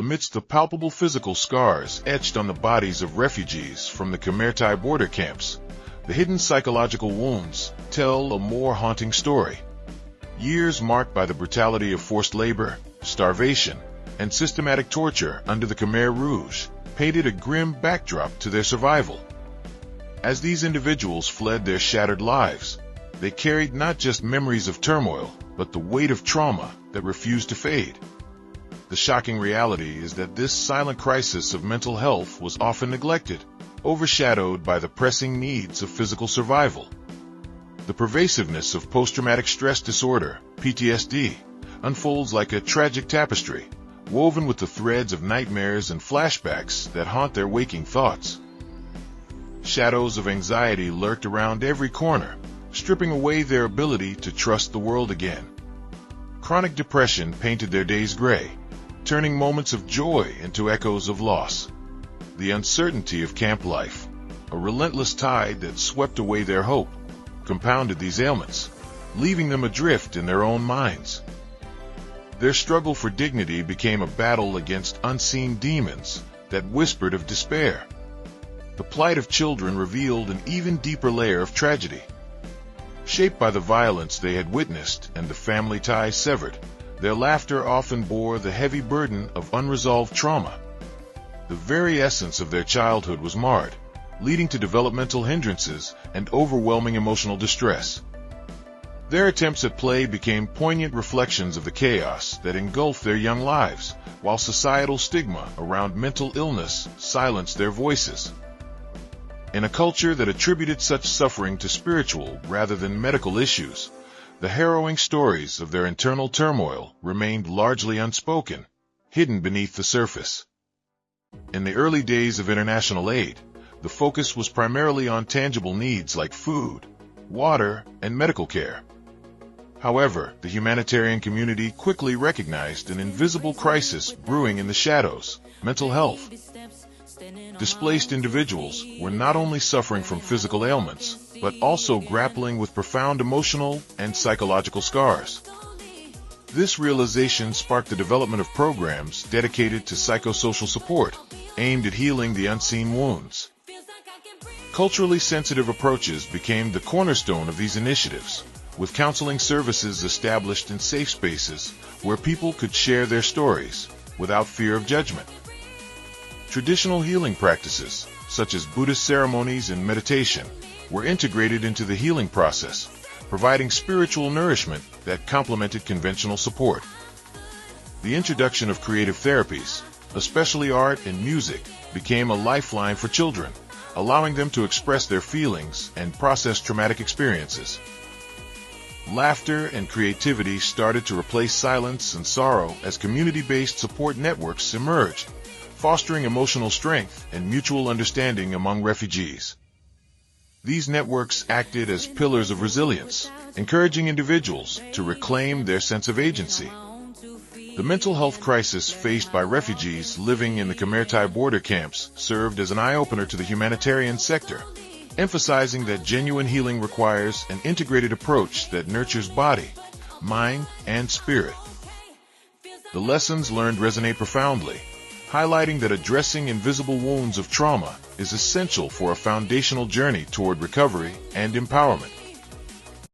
amidst the palpable physical scars etched on the bodies of refugees from the Khmer-Thai border camps, the hidden psychological wounds tell a more haunting story. Years marked by the brutality of forced labor, starvation, and systematic torture under the Khmer Rouge painted a grim backdrop to their survival. As these individuals fled their shattered lives, they carried not just memories of turmoil, but the weight of trauma that refused to fade. The shocking reality is that this silent crisis of mental health was often neglected, overshadowed by the pressing needs of physical survival. The pervasiveness of post-traumatic stress disorder, PTSD, unfolds like a tragic tapestry, woven with the threads of nightmares and flashbacks that haunt their waking thoughts. Shadows of anxiety lurked around every corner, stripping away their ability to trust the world again. Chronic depression painted their days gray, turning moments of joy into echoes of loss. The uncertainty of camp life, a relentless tide that swept away their hope, compounded these ailments, leaving them adrift in their own minds. Their struggle for dignity became a battle against unseen demons that whispered of despair. The plight of children revealed an even deeper layer of tragedy. Shaped by the violence they had witnessed and the family ties severed, their laughter often bore the heavy burden of unresolved trauma. The very essence of their childhood was marred, leading to developmental hindrances and overwhelming emotional distress. Their attempts at play became poignant reflections of the chaos that engulfed their young lives, while societal stigma around mental illness silenced their voices. In a culture that attributed such suffering to spiritual rather than medical issues, the harrowing stories of their internal turmoil remained largely unspoken, hidden beneath the surface. In the early days of international aid, the focus was primarily on tangible needs like food, water, and medical care. However, the humanitarian community quickly recognized an invisible crisis brewing in the shadows: mental health. Displaced individuals were not only suffering from physical ailments, but also grappling with profound emotional and psychological scars. This realization sparked the development of programs dedicated to psychosocial support, aimed at healing the unseen wounds. Culturally sensitive approaches became the cornerstone of these initiatives, with counseling services established in safe spaces where people could share their stories without fear of judgment. Traditional healing practices, such as Buddhist ceremonies and meditation, were integrated into the healing process, providing spiritual nourishment that complemented conventional support. The introduction of creative therapies, especially art and music, became a lifeline for children, allowing them to express their feelings and process traumatic experiences. Laughter and creativity started to replace silence and sorrow as community-based support networks emerged, fostering emotional strength and mutual understanding among refugees. These networks acted as pillars of resilience, encouraging individuals to reclaim their sense of agency. The mental health crisis faced by refugees living in the Khmer-Thai border camps served as an eye-opener to the humanitarian sector, emphasizing that genuine healing requires an integrated approach that nurtures body, mind, and spirit. The lessons learned resonate profoundly, highlighting that addressing invisible wounds of trauma is essential for a foundational journey toward recovery and empowerment.